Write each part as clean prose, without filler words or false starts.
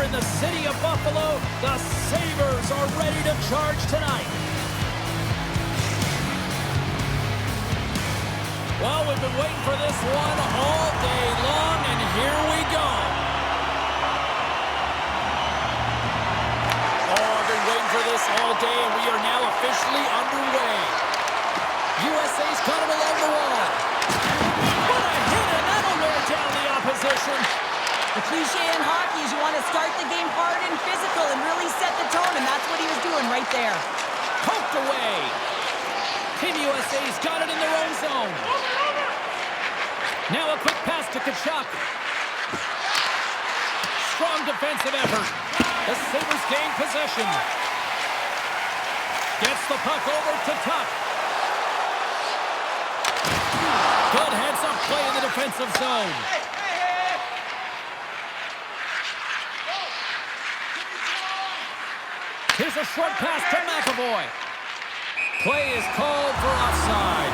in the city of Buffalo, the Sabres are ready to charge tonight. Well, we've been waiting for this one all day long, and here we go. Oh, I've been waiting for this all day, and we are now officially underway. USA's got it along the wall. What a hit, and that'll wear down the opposition. The cliche in hockey is you want to start the game hard and physical and really set the tone, and that's what he was doing right there. Poked away. Team USA's got it in their own zone. Now a quick pass to Tkachuk. Strong defensive effort. The Sabres gain possession. Gets the puck over to Tuck. Good heads-up play in the defensive zone. Here's a short pass to McAvoy. Play is called for offside.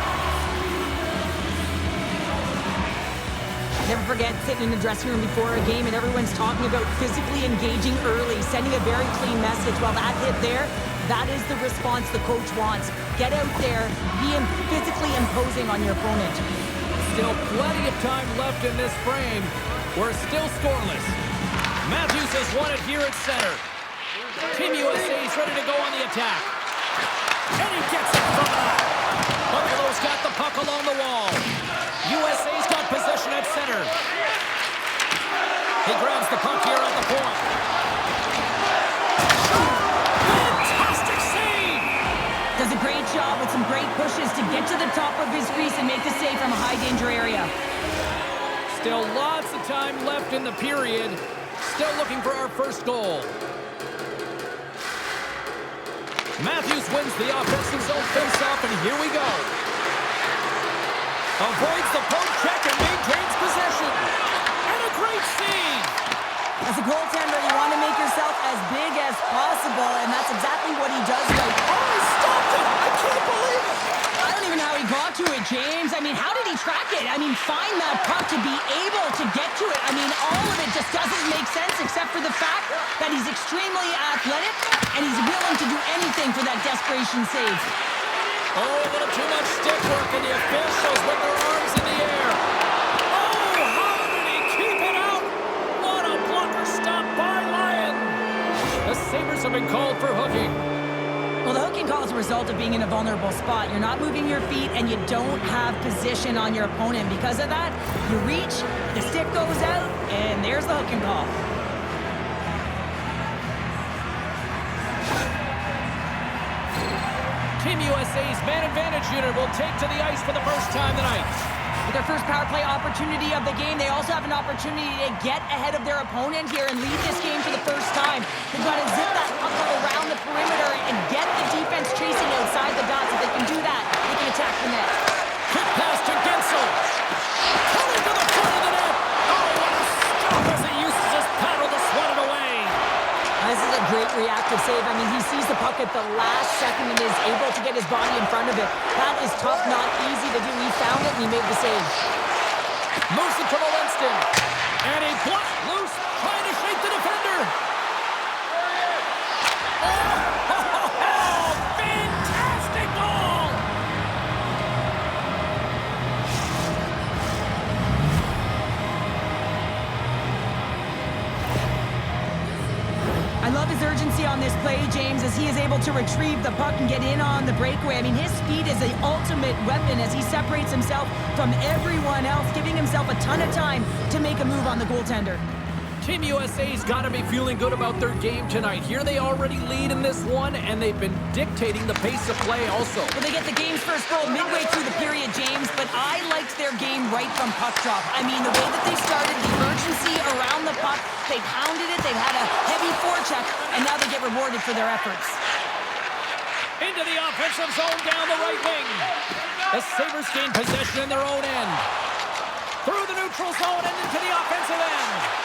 Never forget sitting in the dressing room before a game and everyone's talking about physically engaging early, sending a very clean message. Well, that hit there, that is the response the coach wants. Get out there, be physically imposing on your opponent. Still plenty of time left in this frame. We're still scoreless. Matthews has won it here at center. Team USA is ready to go on the attack. And he gets it from that. Buffalo's got the puck along the wall. USA's got possession at center. He grabs the puck here at the point. Fantastic save! Does a great job with some great pushes to get to the top of his crease and make the save from a high-danger area. Still lots of time left in the period. Still looking for our first goal. Matthews wins the offensive zone face-off, and here we go. Avoids the poke check and maintains possession. And a great save. As a goaltender, you want to make yourself as big as possible, and that's exactly what he does right. Oh, he stopped it! I can't believe it! I don't even know how he got to it, James. I mean, how did he track it? I mean, find that puck to be able to get to it. I mean, all of it just doesn't make sense except for the fact that he's extremely athletic and he's willing to do anything for that desperation save. Oh, a little too much stick work, and the officials with their arms in the air. Oh, how did he keep it out? What a blocker stop by Lyon. The Sabres have been called for hooking. Well, the hooking call is a result of being in a vulnerable spot. You're not moving your feet, and you don't have position on your opponent. Because of that, you reach, the stick goes out, and there's the hooking call. Team USA's man advantage unit will take to the ice for the first time tonight. With their first power play opportunity of the game, they also have an opportunity to get ahead of their opponent here and lead this game for the first time. They've got to zip that puck around the perimeter and get the defense chasing outside the dots. If they can do that, they can attack the net. Quick pass to Gensel. Coming to the front of the net. Oh, what a stop as he uses his paddle to swat it away. This is a great reactive save. I mean, he sees the puck at the last second and is able to get his body in front of it. That is tough, not easy to do. He found it and he made the save. Moves it to Winston. And he blocked loose, trying to shake the defender. Oh, fantastic goal! I love his urgency on this play, James, as he is able to retrieve the puck and get in on the breakaway. I mean, his speed is the ultimate weapon as he separates himself from everyone else, giving himself a ton of time to make a move on the goaltender. Team USA's got to be feeling good about their game tonight. Here they already lead in this one, and they've been dictating the pace of play also. Well, they get the game's first goal midway through the period, James, but I liked their game right from puck drop. I mean, the way that they started, the urgency around the puck, they pounded it, they've had a heavy forecheck, and now they get rewarded for their efforts. Into the offensive zone down the right wing. The Sabres gain possession in their own end. Through the neutral zone and into the offensive end.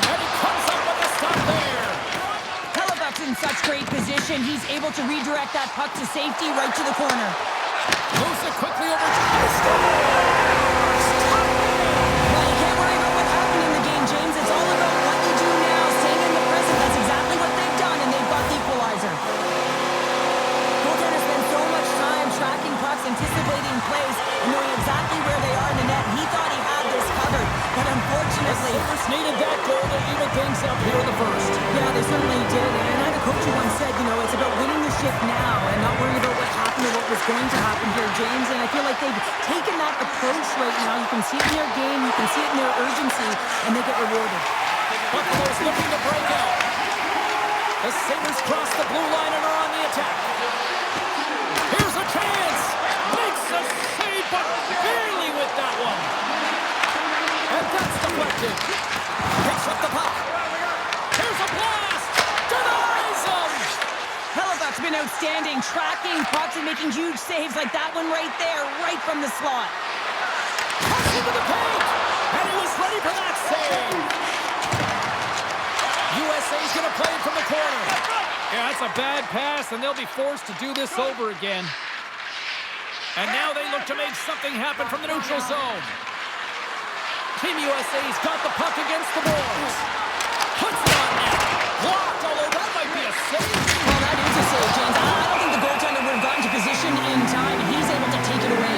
And he comes up with a stop there. Hellebuck's in such great position. He's able to redirect that puck to safety right to the corner. Moves it quickly over to the stop. Well, you can't worry about what happened in the game, James. It's all about what you do now, staying in the present. things up here in the first. Yeah, they certainly did. And I had a coach who once said, it's about winning the shift now and not worrying about what happened or what was going to happen here, James. And I feel like they've taken that approach right now. You can see it in their game, you can see it in their urgency, and they get rewarded. Buffalo's looking to break out. The Sabres cross the blue line and are on the attack. Here's a chance. Makes a save, but barely with that one. And that's deflected. Picks up the puck. Here's a blast. Denies him. Halifax's been outstanding, tracking pucks and making huge saves like that one right there, right from the slot. Pass into the paint. And he was ready for that save. USA's going to play it from the corner. Yeah, that's a bad pass, and they'll be forced to do this over again. And now they look to make something happen from the neutral zone. Team USA's got the puck against the boards. Puts it on net. Blocked, although that might be a save. Well, that is a save, James. I don't think the goaltender would have gotten to position in time. He's able to take it away.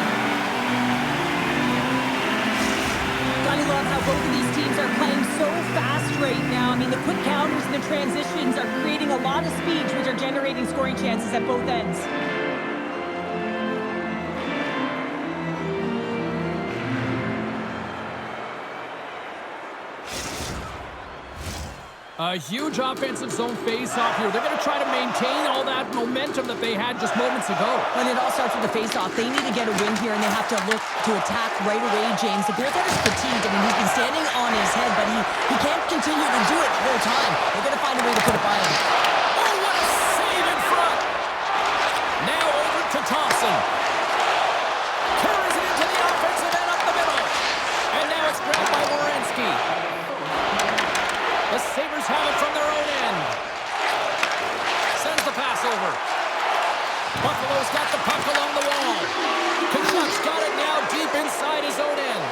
Gotta love how both of these teams are playing so fast right now. I mean, the quick counters and the transitions are creating a lot of speeds, which are generating scoring chances at both ends. A huge offensive zone face-off here. They're going to try to maintain all that momentum that they had just moments ago. When it all starts with the face-off, they need to get a win here, and they have to look to attack right away, James. The goaltender's fatigued. I mean, he's been standing on his head, but he can't continue to do it the whole time. They're going to find a way to put it by him. Oh, what a save in front! Now over to Thompson. Carries it into the offensive end up the middle. And now it's grabbed by Werenski. The Sabres have it from their own end. Sends the pass over. Buffalo's got the puck along the wall. Kachuk's got it now deep inside his own end.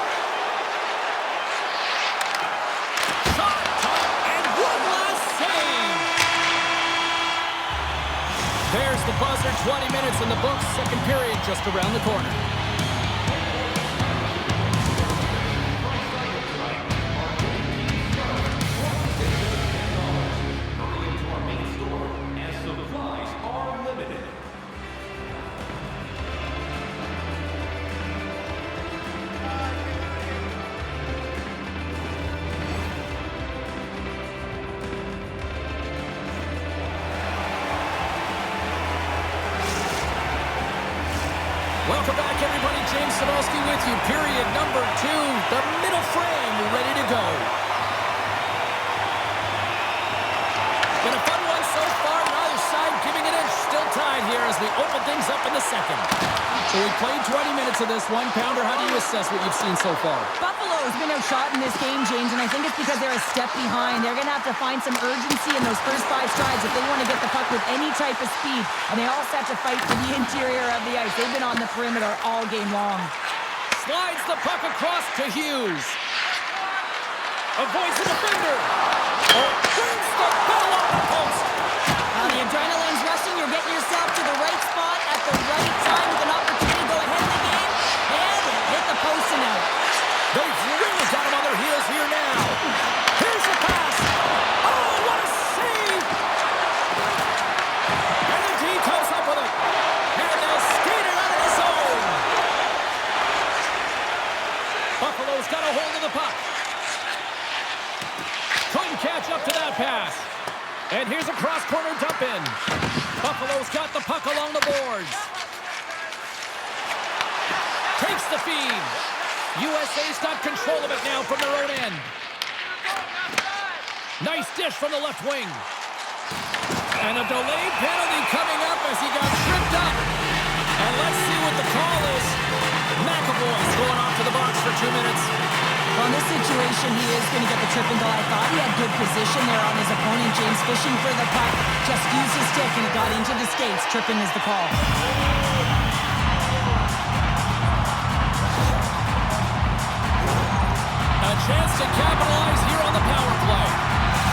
Shot, top, and one last save. There's the buzzer. 20 minutes in the books. Second period just around the corner. Welcome back, everybody. James Cebulski with you. Period number 2. The middle frame ready to go. Been a fun one so far. Neither side giving an inch. Still tied here as we open things up in the second. So we played 20 minutes of this one. Pounder, how do you assess what you've seen so far? Buffalo's been outshot in this game, James, and I think it's because they're a step behind. They're going to have to find some urgency in those first 5 strides if they want to get the puck with any type of speed. And they all set to fight for the interior of the ice. They've been on the perimeter all game long. Slides the puck across to Hughes. Avoids the defender. Oh, brings the ball off the post. The adrenaline's rushing. You're getting yourself to the right spot at the right time with an opportunity to go ahead in the game. And hit the post and out. They've really got him on their heels here now. Here's the pass. Oh, what a save! And the D comes up with it. And they'll skate it out of the zone. Buffalo's got a hold of the puck. Couldn't catch up to that pass. And here's a cross-corner dump in. Buffalo's got the puck along the boards. Takes the feed. USA's got control of it now from their own end. Nice dish from the left wing. And a delayed penalty coming up as he got tripped up. And let's see what the call is. McAvoy's going off to the box for 2 minutes. Well, in this situation, he is going to get the tripping goal. I thought he had good position there on his opponent. James fishing for the puck. Just used his stick and it got into the skates. Tripping is the call. A chance to capitalize here on the power play.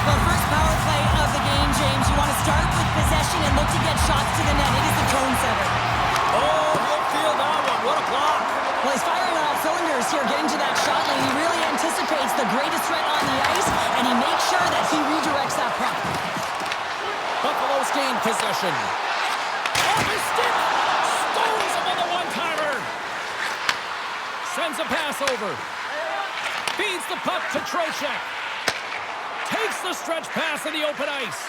Well, first power play of the game, James. You want to start with possession and look to get shots to the net. It is the tone setter. Oh, he'll feel that one. What a block. Well, he's firing on all cylinders here, getting to that shot lane. He really anticipates the greatest threat on the ice, and he makes sure that possession. Off his stick. Stones him on the one-timer. Sends a pass over. Feeds the puck to Trocheck. Takes the stretch pass in the open ice.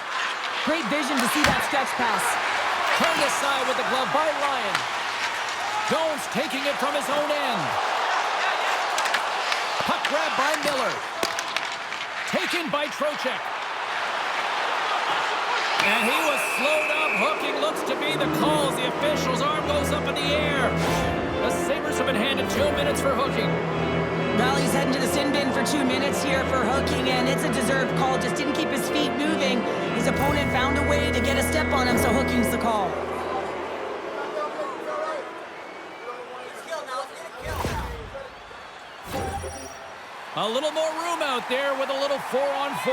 Great vision to see that stretch pass. Turned aside with the glove by Ryan. Jones taking it from his own end. Puck grab by Miller. Taken by Trocheck. And he was slowed up. Hooking looks to be the call as the official's arm goes up in the air. The Sabres have been handed 2 minutes for hooking. Well, he's heading to the sin bin for 2 minutes here for hooking, and it's a deserved call. Just didn't keep his feet moving. His opponent found a way to get a step on him, so hooking's the call. A little more room out there with a little 4-on-4.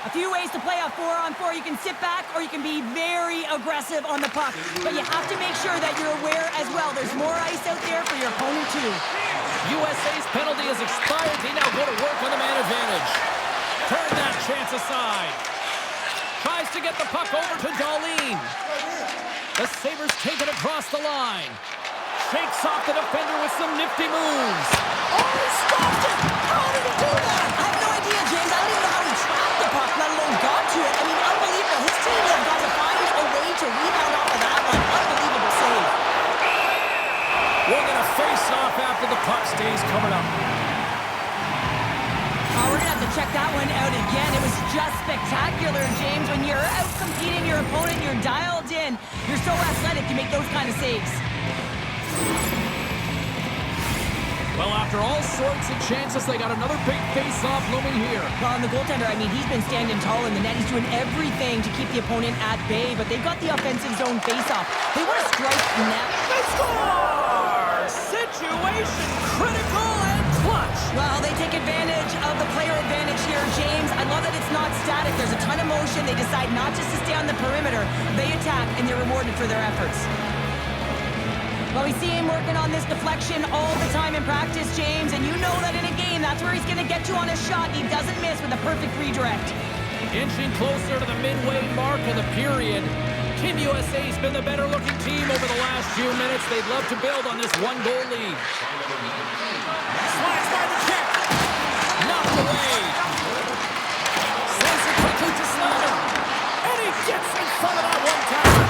A few ways to play a 4-on-4. You can sit back or you can be very aggressive on the puck. But you have to make sure that you're aware as well. There's more ice out there for your opponent too. USA's penalty has expired. They now go to work on the man advantage. Turn that chance aside. Tries to get the puck over to Darlene. The Sabres take it across the line. Shakes off the defender with some nifty moves. Oh, he stopped it! How did he do that? I have no idea, James. I don't even know how he trapped the puck, let alone got to it. I mean, unbelievable. His team has got to find a way to rebound off of that one. Unbelievable save. We're going to face off after the puck stays covered up. We're going to have to check that one out again. It was just spectacular, James. When you're out competing your opponent, you're dialed in. You're so athletic, you make those kind of saves. Well, after all sorts of chances, they got another big face-off looming here. Well, and the goaltender, I mean, he's been standing tall in the net. He's doing everything to keep the opponent at bay, but they've got the offensive zone face-off. They want to strike net. They score! Situation critical and clutch. Well, they take advantage of the player advantage here, James. I love that it's not static. There's a ton of motion. They decide not just to stay on the perimeter. They attack, and they're rewarded for their efforts. Well, we see him working on this deflection all the time in practice, James, and you know that in a game, that's where he's going to get you on a shot. He doesn't miss with a perfect redirect. Inching closer to the midway mark of the period. Team USA's been the better-looking team over the last few minutes. They'd love to build on this one-goal lead. Slides by the check. Knocked away. Sends it quickly to Snyder. And he gets in front of that one time.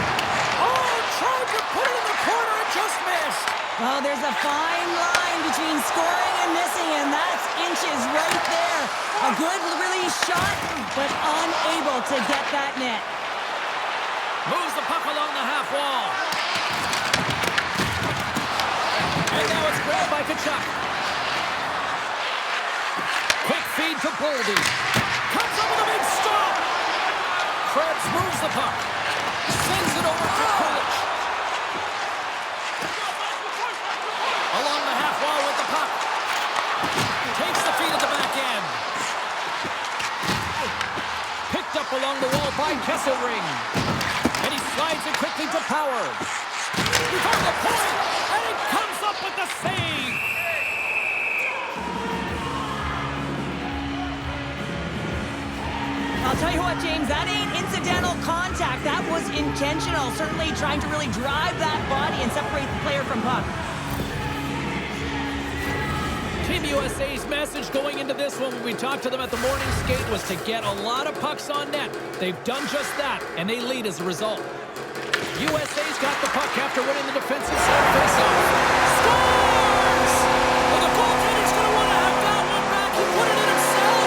Oh, tried to put it in the corner and just missed. Oh, there's a fine line between scoring and missing, and that's inches right there. A good release shot, but unable to get that net. Moves the puck along the half wall. And now it's grabbed by Tkachuk. Quick feed to Boldy. Comes up with a big stop. Krebs moves the puck. Sends it over to Kulich. Along the half wall with the puck. Takes the feed at the back end. Picked up along the wall by Kesselring. And he slides it quickly to Power. Before the point, and he comes up with the save. I'll tell you what, James, that ain't incidental contact. That was intentional. Certainly trying to really drive that body and separate the player from puck. Team USA's message going into this one when we talked to them at the morning skate was to get a lot of pucks on net. They've done just that, and they lead as a result. USA's got the puck after winning the defensive zone faceoff. Scores! Well, the goaltender's going to want to have that one back. He put it in himself.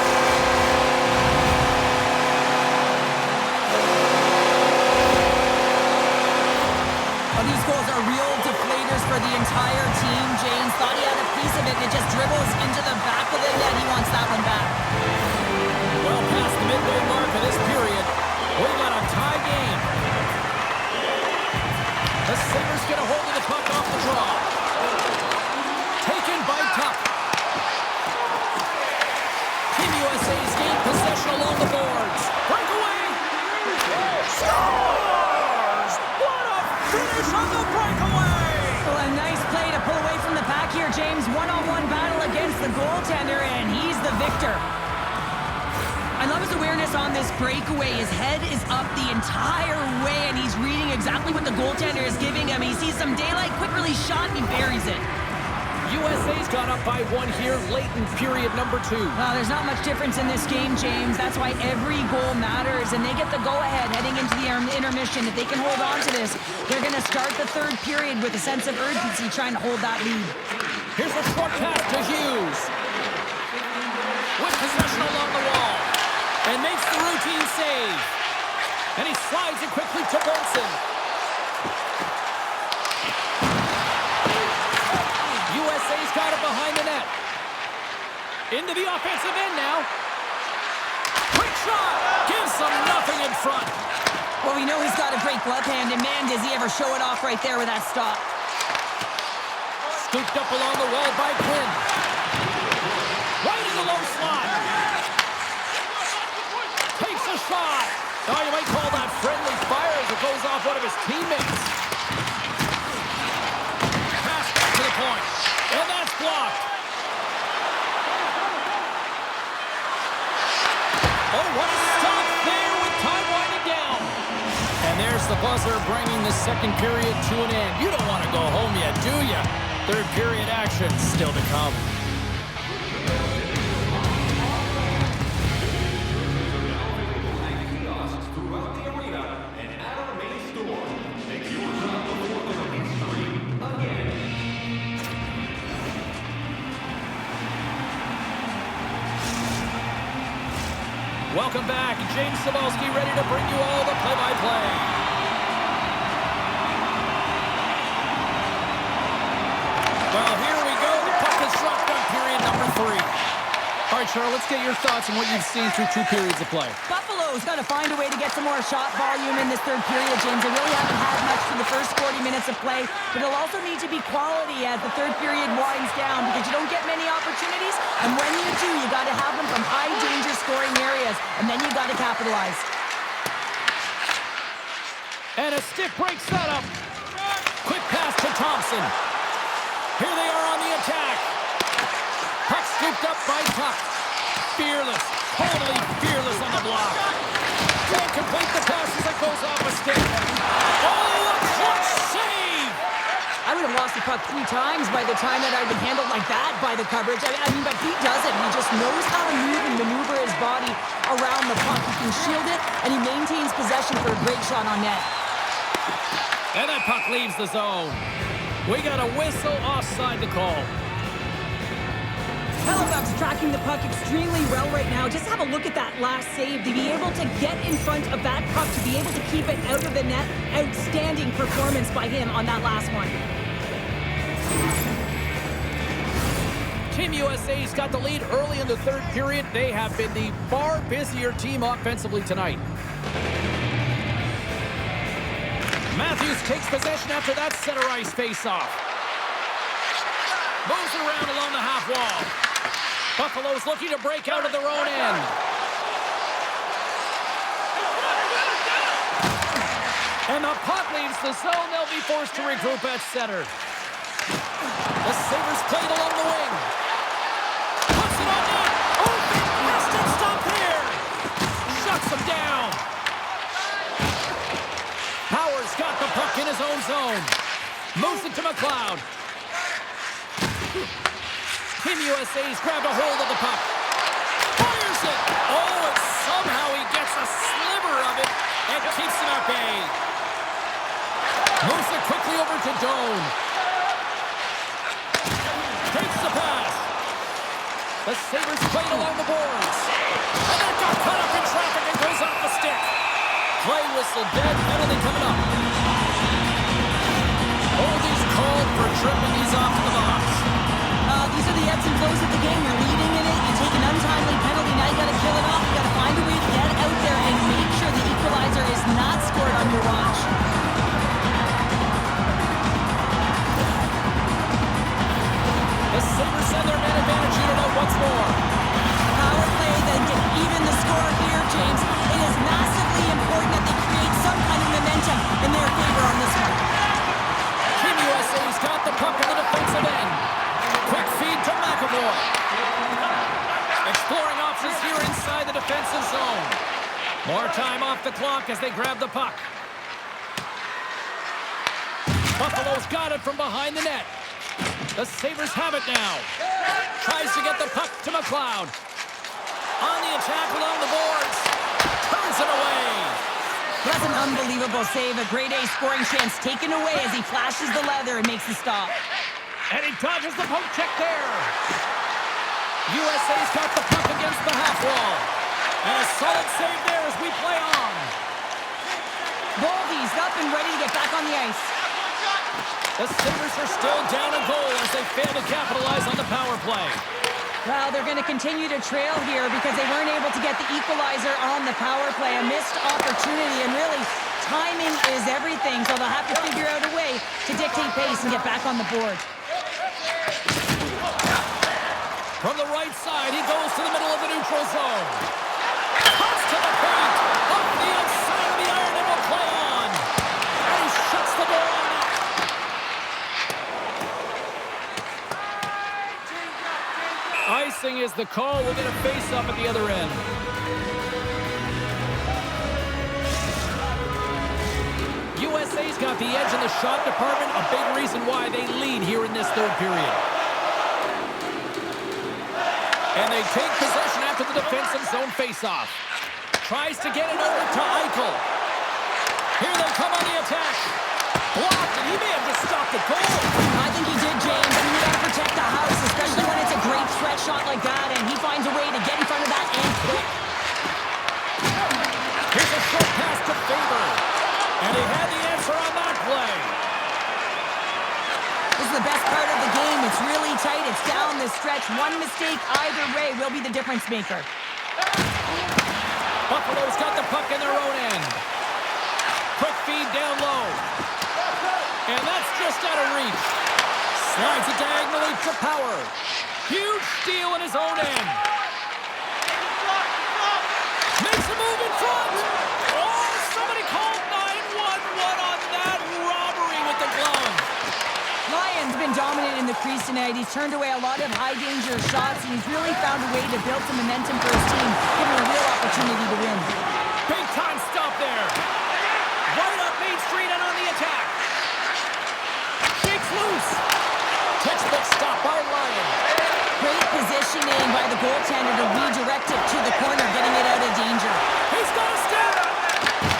Oh, these goals are real deflators for the entire team. James thought he had a piece of it, and it just dribbles into the back of the net. He wants that one back. Well past the midway mark of this period, we got a tie game. The Sabres get a hold of the puck off the draw. Taken by Tuck. Team USA's gained possession along the boards. Breakaway. Scores! What a finish on the breakaway! Well, a nice play to pull away from the pack here, James. One-on-one battle against the goaltender, and he's the victor. I love his awareness on this breakaway. His head is up the entire way, and he's reading exactly what the goaltender is giving him. He sees some daylight, quick release shot, and he buries it. USA's got up by 1 here, late in period number 2. Well, there's not much difference in this game, James. That's why every goal matters, and they get the go-ahead heading into the intermission. If they can hold on to this, they're going to start the third period with a sense of urgency trying to hold that lead. Here's a short pass to Hughes. With possession along the wall. And makes the routine save. And he slides it quickly to Benson. USA's got it behind the net. Into the offensive end now. Quick shot. Gives them nothing in front. Well, we know he's got a great glove hand, and man, does he ever show it off right there with that stop. Scooped up along the wall by Quinn. Right in the low slot. Takes a shot. Oh, you might call that friendly fire as it goes off one of his teammates. Pass back to the point. And that's blocked. Oh, what a stop there with time winding down. And there's the buzzer bringing the second period to an end. You don't want to go home yet, do you? Third period action still to come. Welcome back. James Cybulski ready to bring you all the play-by-play. Well, here we go. The puck is dropped on period number 3. All right, Charles, let's get your thoughts on what you've seen through 2 periods of play. Buffalo's got to find a way to get some more shot volume in this third period, James. They really haven't had much for the first 40 minutes of play, but it'll also need to be quality as the third period winds down because you don't get many opportunities, and when you do, you got to have them from high-danger scoring areas, and then you got to capitalize. And a stick break setup. Quick pass to Thompson. Here they are on the attack. Puck scooped up by Tuck. Fearless, totally fearless on the block. Can't complete the pass as it goes off a stick. Oh, a clutch save! I would have lost the puck 3 times by the time that I'd been handled like that by the coverage. I mean, but he doesn't. He just knows how to move and maneuver his body around the puck. He can shield it, and he maintains possession for a great shot on net. And that puck leaves the zone. We got a whistle offside the call. Halifax tracking the puck extremely well right now. Just have a look at that last save. To be able to get in front of that puck, to be able to keep it out of the net, outstanding performance by him on that last one. Team USA's got the lead early in the third period. They have been the far busier team offensively tonight. Matthews takes possession after that center ice face-off. Moves it around along the half wall. Buffalo's looking to break out of their own end. And the puck leaves the zone. They'll be forced to regroup at center. The Sabres played along the wing. Puts it on net. Oh, fantastic stop there. Shuts them down. Howard's got the puck in his own zone. Moves it to McLeod. Team USA's grabbed a hold of the puck. Fires it. Oh, and somehow he gets a sliver of it and keeps him at bay. Moves it quickly over to Doan. Takes the pass. The Sabres played along the boards. And that got caught up in traffic and goes off the stick. Play whistle dead, penalty coming up. Holdings called for tripping. He's off to the box. These are the ebbs and flows of the game. You're leading in it. You take an untimely penalty. Now you got to kill it off. You got to find a way to get out there and make sure the equalizer is not scored on your watch. The Sabres send their man advantage unit out once more. Power play then to even the score here, James. It is massively important that they create some kind of momentum in their favor on this one. Team USA's got the puck in the defensive end. Quick feed to McAvoy. More time off the clock as they grab the puck. Buffalo's got it from behind the net. The Sabres have it now. Tries to get the puck to McLeod. On the attack along the boards. Turns it away. That's an unbelievable save. A grade A scoring chance taken away as he flashes the leather and makes the stop. And he dodges the poke check there. USA's got the puck against the half wall. And a solid save there as we play on. Boldy's up and ready to get back on the ice. The Sabres are still down a goal as they fail to capitalize on the power play. Well, they're going to continue to trail here because they weren't able to get the equalizer on the power play. A missed opportunity, and really, timing is everything, so they'll have to figure out a way to dictate pace and get back on the board. From the right side, he goes to the middle of the neutral zone. Cuts to the paint. Up the outside of the iron and will play on. And he shuts the door on it. Icing is the call. We'll get a face-up at the other end. USA's got the edge in the shot department. A big reason why they lead here in this third period. And they take possession after the defensive zone face-off. Tries to get it over to Eichel. Here they come on the attack. Blocked, and he may have just stopped the goal. I think he did, James. I mean, you got to protect the house, especially when it's a great threat shot like that, and he finds a way to get in front of that and quick. Here's a short pass to Faber. And he had the answer on that play. This is the best part of the game. It's really tight. It's down the stretch. One mistake either way will be the difference maker. Buffalo's got the puck in their own end. Quick feed down low. And that's just out of reach. Slides it diagonally to Power. Huge steal in his own end. Makes a move in front. Oh, somebody called 911 on that robbery with the glove. Lyon's been dominant in the crease tonight. He's turned away a lot of high-danger shots, and he's really found a way to build some momentum for his team, giving him a real opportunity to win. Big-time stop there. Right up Main Street and on the attack. Shakes loose. Textbook stop by Lyon. Great positioning by the goaltender to redirect it to the corner, getting it out of danger. He's got a step.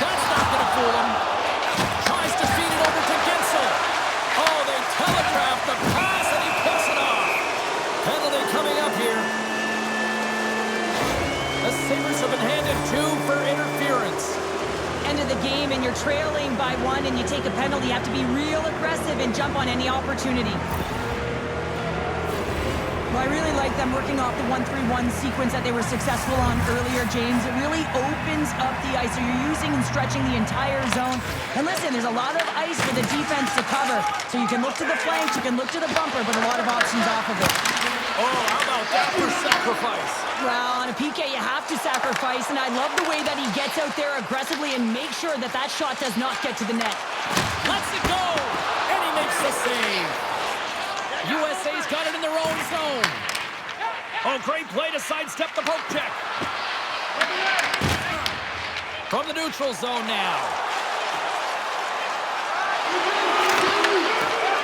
That's not going to fool him. Tries to feed it over to Gensel. Oh, they telegraph the pass, and he picks it off. Penalty coming up here. The Sabres have been handed 2 for interference. End of the game, and you're trailing by 1, and you take a penalty. You have to be real aggressive and jump on any opportunity. Well, I really like them working off the 1-3-1 sequence that they were successful on earlier, James. It really opens up the ice. So you're using and stretching the entire zone. And listen, there's a lot of ice for the defense to cover. So you can look to the flanks, you can look to the bumper, but a lot of options off of it. Oh, how about that for sacrifice? Well, on a PK, you have to sacrifice, and I love the way that he gets out there aggressively and makes sure that that shot does not get to the net. Lets it go, and he makes the save. USA's got it in their own zone. Oh, great play to sidestep the poke check. From the neutral zone now.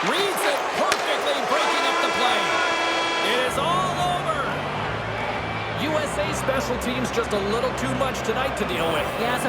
Reads it perfectly, breaking up the play. It is all over. USA special teams just a little too much tonight to deal with. Yeah,